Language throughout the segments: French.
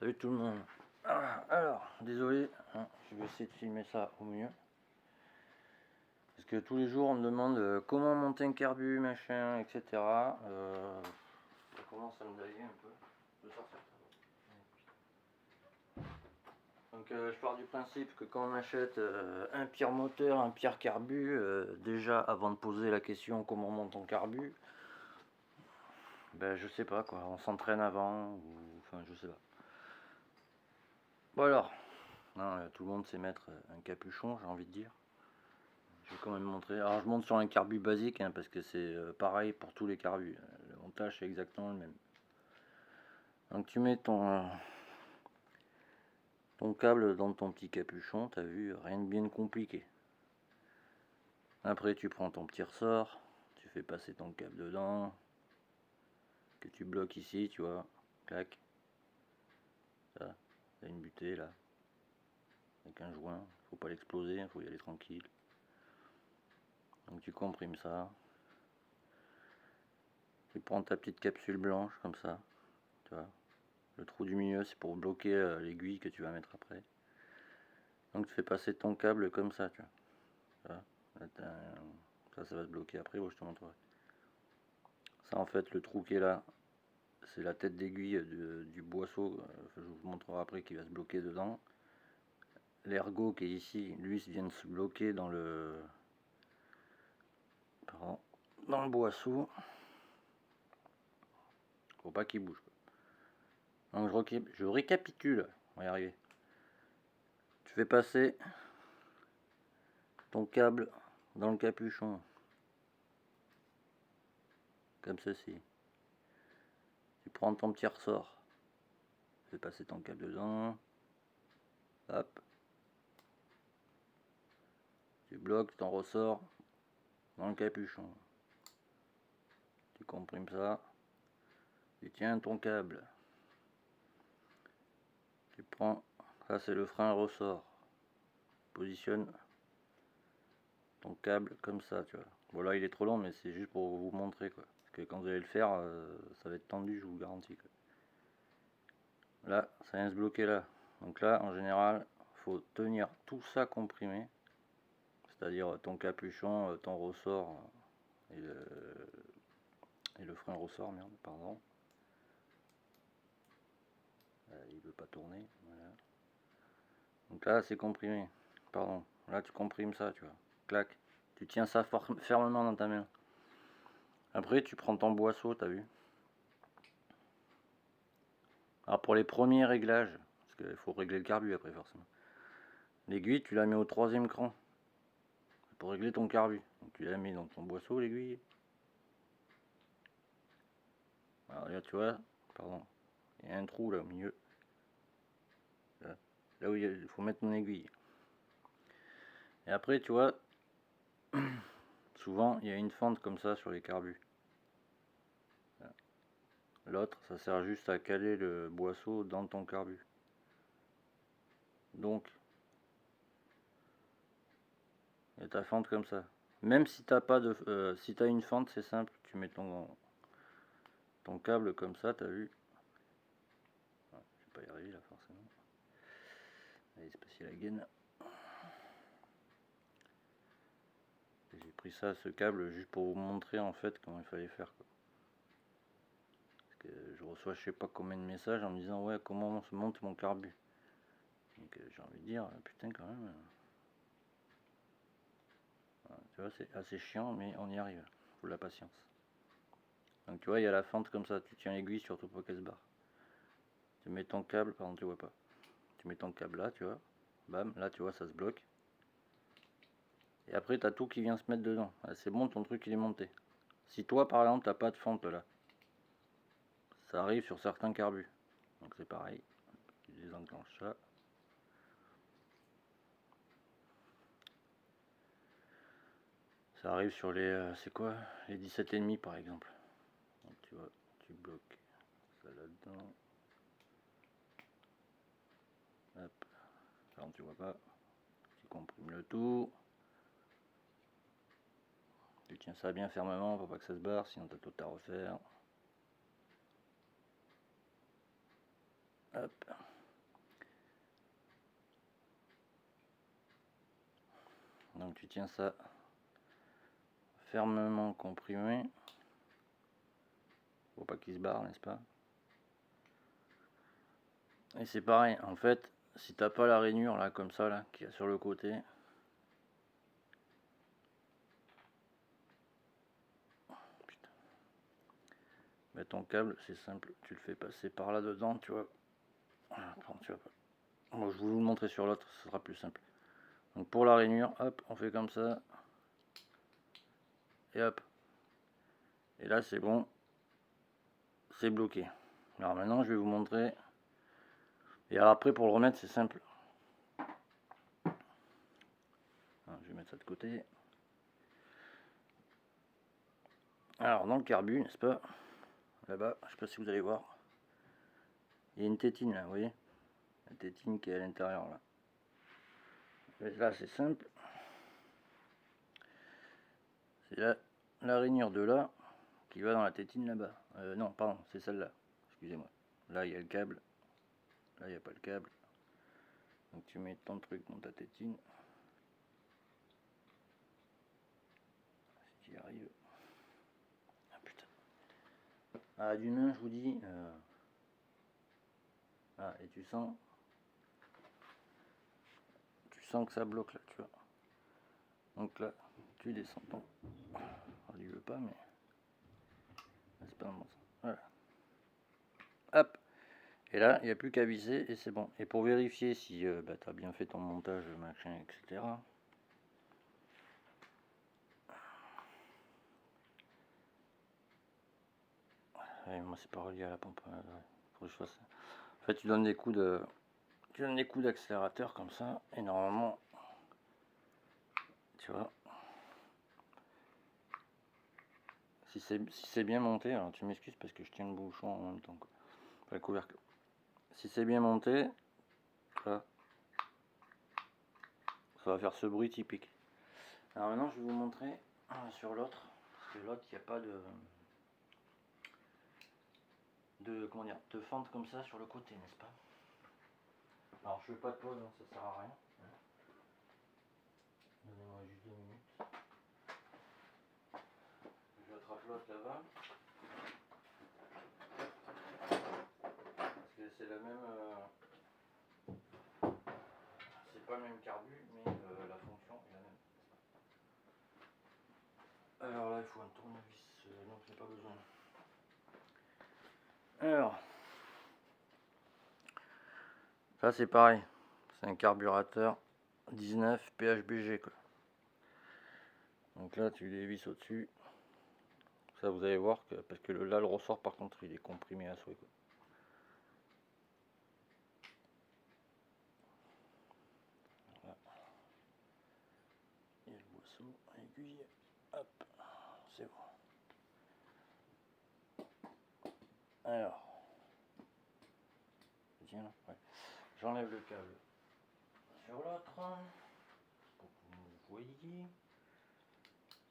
Salut tout le monde. Alors, désolé, hein, je vais essayer de filmer ça au mieux. Parce que tous les jours on me demande comment monter un carbu, machin, etc. Ça commence à me dailler un peu. Je vais sortir ça. Donc je pars du principe que quand on achète un pire moteur, un pire carbu, déjà avant de poser la question comment on monte ton carbu, ben je sais pas quoi, on s'entraîne avant, ou enfin je sais pas. Bon alors, non, tout le monde sait mettre un capuchon, j'ai envie de dire. Je vais quand même montrer. Alors je monte sur un carbu basique hein, parce que c'est pareil pour tous les carbus. Le montage c'est exactement le même. Donc tu mets ton câble dans ton petit capuchon, t'as vu, rien de bien compliqué. Après tu prends ton petit ressort, tu fais passer ton câble dedans, que tu bloques ici, tu vois, clac. Ça, t'as une butée là, avec un joint, faut pas l'exploser, faut y aller tranquille. Donc tu comprimes ça. Tu prends ta petite capsule blanche comme ça, tu vois. Le trou du milieu c'est pour bloquer l'aiguille que tu vas mettre après. Donc tu fais passer ton câble comme ça, tu vois. Ça va se bloquer après, je te montrerai. Ça en fait le trou qui est là, c'est la tête d'aiguille du boisseau, je vous montrerai après qui va se bloquer dedans. L'ergot qui est ici, lui vient de se bloquer dans le boisseau. Faut pas qu'il bouge. Donc je récapitule, on va y arriver. Tu fais passer ton câble dans le capuchon, comme ceci. Tu prends ton petit ressort, tu fais passer ton câble dedans, hop, tu bloques ton ressort dans le capuchon, tu comprimes ça, tu tiens ton câble, tu prends, ça c'est le frein ressort, positionne ton câble comme ça, tu vois. Bon là il est trop long mais c'est juste pour vous montrer quoi, parce que quand vous allez le faire ça va être tendu, je vous garantis quoi. Là ça vient se bloquer là, donc là en général faut tenir tout ça comprimé, c'est-à-dire ton capuchon, ton ressort et le frein ressort, merde, pardon. Il veut pas tourner, voilà. Donc là c'est comprimé, pardon, là tu comprimes ça, tu vois, clac, tu tiens ça fermement dans ta main. Après tu prends ton boisseau, t'as vu. Alors pour les premiers réglages, parce qu'il faut régler le carbu après forcément, l'aiguille tu la mets au 3e cran pour régler ton carbu. Donc tu la mets dans ton boisseau l'aiguille. Alors là tu vois, pardon, il y a un trou là au milieu. Là où il faut mettre ton aiguille. Et après tu vois, souvent il y a une fente comme ça sur les carbus. L'autre ça sert juste à caler le boisseau dans ton carbu. Donc il y a ta fente comme ça. Même si t'as pas de si t'as une fente, c'est simple, tu mets ton câble comme ça, t'as vu. Ouais, je vais pas y arriver là forcément. Allez, c'est passé la gaine. J'ai pris ça, ce câble, juste pour vous montrer en fait comment il fallait faire quoi. Parce que je reçois je sais pas combien de messages en me disant ouais comment on se monte mon carbu. Donc j'ai envie de dire putain quand même. Voilà, tu vois c'est assez chiant mais on y arrive. Faut de la patience. Donc tu vois il y a la fente comme ça, tu tiens l'aiguille surtout pour qu'elle se barre. Tu mets ton câble, pardon tu vois pas. Tu mets ton câble là, tu vois. Bam, là tu vois ça se bloque. Et après tu as tout qui vient se mettre dedans. Ah, c'est bon, ton truc il est monté. Si toi par exemple t'as pas de fente là, ça arrive sur certains carbus. Donc c'est pareil. Tu désenclenches ça. Ça arrive sur les c'est quoi, les 17,5 par exemple. Donc tu vois, tu bloques ça là-dedans. Hop. Alors tu vois pas. Tu comprimes le tout. Tu tiens ça bien fermement pour pas que ça se barre, sinon t'as tout à refaire. Hop. Donc tu tiens ça fermement comprimé. Faut pas qu'il se barre, n'est-ce pas? Et c'est pareil, en fait, si t'as pas la rainure là comme ça là, qu'il y a sur le côté. Putain. Mais ton câble, c'est simple, tu le fais passer par là dedans, tu vois. Attends, tu vois pas. Moi, je vais vous le montrer sur l'autre, ce sera plus simple. Donc pour la rainure, hop, on fait comme ça. Et hop. Et là, c'est bon. C'est bloqué. Alors maintenant, je vais vous montrer. Et alors après, pour le remettre, c'est simple. Alors, je vais mettre ça de côté. Alors, dans le carbu, n'est-ce pas? Là-bas, je sais pas si vous allez voir. Il y a une tétine là, vous voyez? La tétine qui est à l'intérieur là. Et là, c'est simple. C'est la rainure de là qui va dans la tétine là-bas. Non, pardon, c'est celle-là. Excusez-moi. Là, il y a le câble. Là, il n'y a pas le câble. Donc, tu mets ton truc dans ta tétine. Si tu y arrives. Ah putain. Ah, d'une main, je vous dis. Ah, et tu sens que ça bloque là, tu vois. Donc là, tu descends ton. Il veut pas, mais. C'est pas dans le bon sens. Voilà. Hop. Et là, il n'y a plus qu'à viser et c'est bon. Et pour vérifier si tu as bien fait ton montage, machin, etc. Ouais, moi, c'est pas relié à la pompe. Faut que je fasse. En fait, tu donnes des coups d'accélérateur comme ça, et normalement, tu vois, si c'est bien monté, alors tu m'excuses parce que je tiens le bouchon en même temps, quoi. Enfin, le couvercle. Si c'est bien monté, ça va faire ce bruit typique. Alors maintenant, je vais vous montrer sur l'autre, parce que l'autre, il n'y a pas comment dire, de fente comme ça sur le côté, n'est-ce pas? Alors, je fais pas de pause, hein, ça sert à rien. Donnez-moi juste 2 minutes. Je attrape l'autre là-bas. Parce que c'est la même. C'est pas le même carbu, mais la fonction est la même. Alors là, il faut un tournevis, donc j'ai pas besoin. Alors, ça c'est pareil. C'est un carburateur 19 PHBG, quoi. Donc là, tu dévisses au-dessus. Ça, vous allez voir que parce que là, le ressort, par contre, il est comprimé à souhait, quoi. Voilà. Et le boisseau, aiguille, hop, c'est bon. Alors, tiens, ouais. J'enlève le câble sur l'autre pour que vous voyez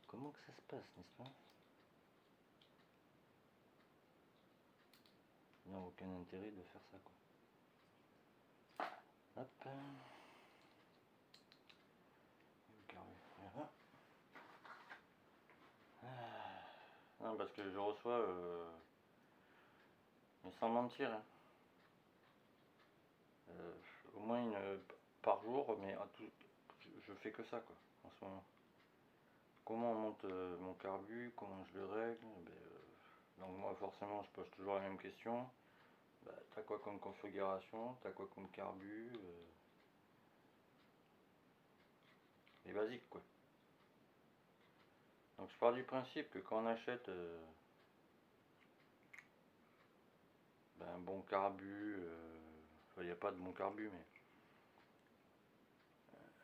comment que ça se passe, n'est-ce pas? Il n'y a aucun intérêt de faire ça, quoi. Hop. Voilà. Non, parce que je reçois, mais sans mentir, hein, au moins une par jour, mais je fais que ça, quoi, en ce moment. Comment on monte mon carbu, comment je le règle, donc moi forcément je pose toujours la même question. T'as quoi comme configuration, t'as quoi comme carbu, les basiques, quoi. Donc je pars du principe que quand on achète un bon carbu, il n'y a pas de bon carbu, mais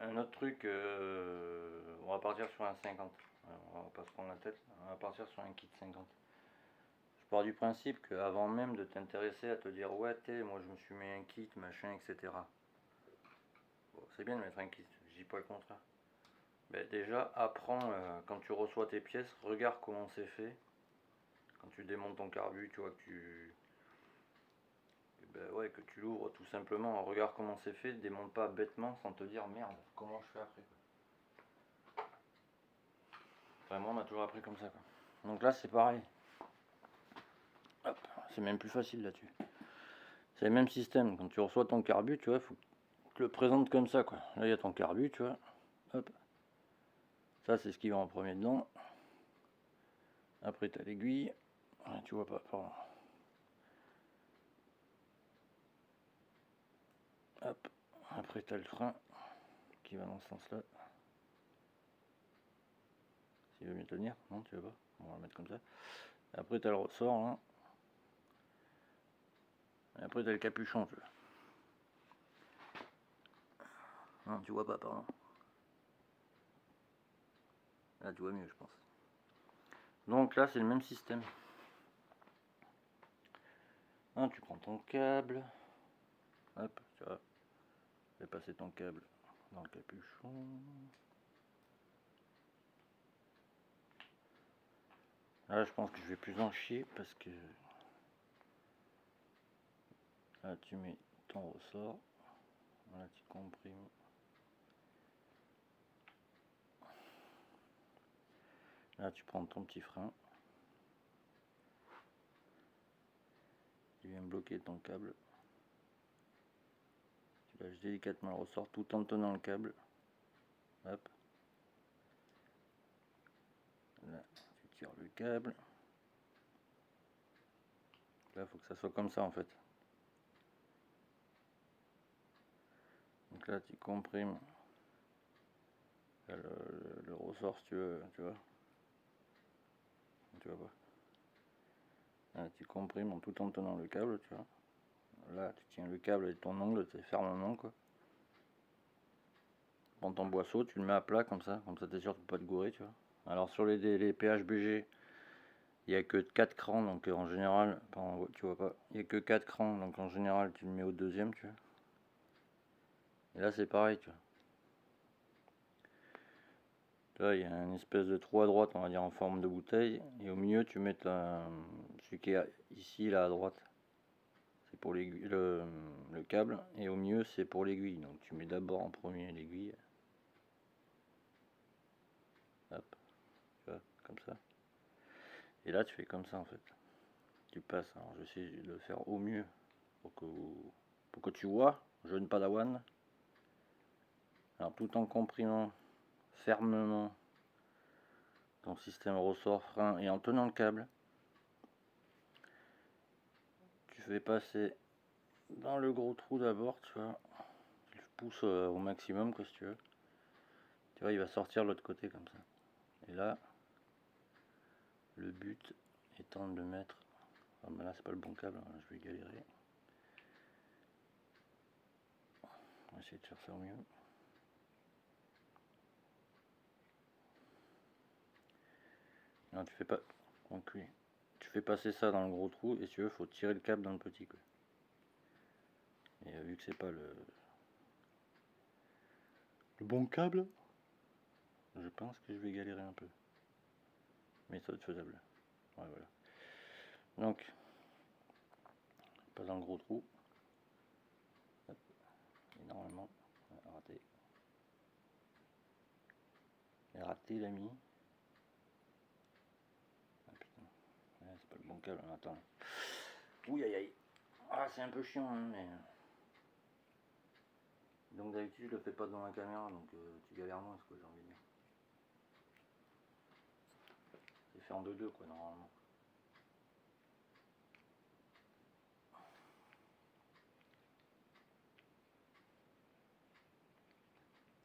un autre truc, on va partir sur un 50. On va pas se prendre la tête, on va partir sur un kit 50. Je pars du principe qu'avant même de t'intéresser à te dire ouais, moi je me suis mis un kit, machin, etc. Bon, c'est bien de mettre un kit, je dis pas le contraire. Mais déjà, apprends quand tu reçois tes pièces, regarde comment c'est fait. Quand tu démontes ton carbu, tu vois que que tu l'ouvres tout simplement, regarde comment c'est fait, démonte pas bêtement sans te dire merde, comment je fais après. Enfin, moi, on m'a toujours appris comme ça, quoi. Donc là, c'est pareil. Hop, c'est même plus facile là-dessus. C'est le même système. Quand tu reçois ton carbu, tu vois, faut que tu le présentes comme ça, quoi. Là, il y a ton carbu, tu vois. Hop. Ça, c'est ce qui va en premier dedans. Après, tu as l'aiguille. Ah, tu vois pas, pardon. Hop. Après, tu as le frein qui va dans ce sens-là. S'il veut mieux tenir. Non, tu veux pas. On va le mettre comme ça. Et après, tu as le ressort, là. Et après, tu as le capuchon, tu vois. Non, tu vois pas, pardon. Là, tu vois mieux, je pense. Donc là, c'est le même système. Hein, tu prends ton câble. Hop, tu vois. Fais passer ton câble dans le capuchon. Là, je pense que je vais plus en chier parce que là, tu mets ton ressort. Là, tu comprimes. Là, tu prends ton petit frein. Tu viens bloquer ton câble. Tu lâches délicatement le ressort tout en tenant le câble. Hop. Là, tu tires le câble. Là, il faut que ça soit comme ça en fait. Donc là, tu comprimes le ressort si tu veux, tu vois. Tu vois pas. Là, tu comprimes tout en tenant le câble, tu vois. Là, tu tiens le câble avec ton ongle, tu fermement quoi. Prends ton boisseau, tu le mets à plat comme ça t'es sûr de pas te gourer, tu vois. Alors sur les PHBG, il n'y a que 4 crans, donc en général, pardon, tu vois pas, il n'y a que 4 crans, donc en général tu le mets au deuxième, tu vois. Et là c'est pareil, tu vois. Là il y a une espèce de trou à droite, on va dire en forme de bouteille, et au milieu tu mets celui qui est ici, là à droite, c'est pour l'aiguille, le câble, et au milieu c'est pour l'aiguille, donc tu mets d'abord en premier l'aiguille. Hop, tu vois, comme ça. Et là tu fais comme ça en fait. Tu passes, alors j'essaie de le faire au mieux pour que tu vois, jeune padawan. Alors tout en comprimant fermement ton système ressort, frein et en tenant le câble, tu fais passer dans le gros trou d'abord, tu vois. Tu le pousses au maximum quoi si tu veux. Tu vois, il va sortir de l'autre côté comme ça. Et là, le but étant de le mettre. Ah ben là c'est pas le bon câble, hein, je vais galérer. On va essayer de faire ça au mieux. Non, tu fais pas. Donc oui. Tu fais passer ça dans le gros trou et si tu veux, faut tirer le câble dans le petit quoi. Et vu que c'est pas le bon câble, je pense que je vais galérer un peu. Mais ça va être faisable. Ouais, voilà. Donc, pas dans le gros trou. Hop. Et normalement, raté. Et raté l'ami. Ah putain. Ouais, c'est pas le bon câble. Attends. Ouh aïe aïe. Ah, c'est un peu chiant, hein, mais. Donc d'habitude, je le fais pas dans la caméra, donc tu galères moins, ce que j'ai envie de dire. C'est fait en 2-2, quoi, normalement.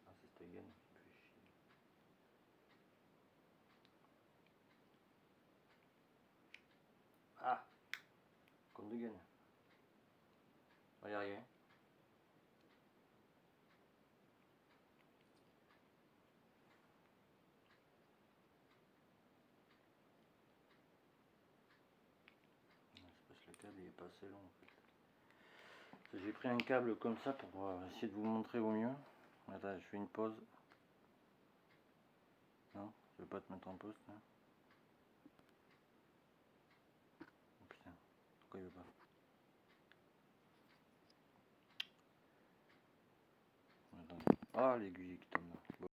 Ah, c'est cette gaine qui me fait chier. Ah, comme de gaine. On va y arriver. C'est parce que le câble il est pas assez long en fait. J'ai pris un câble comme ça pour essayer de vous montrer au mieux. Attends, je fais une pause. Non, je vais pas te mettre en pause. Hein. Oh putain, pourquoi il veut pas? Attendez. Ah, l'aiguille qui tombe.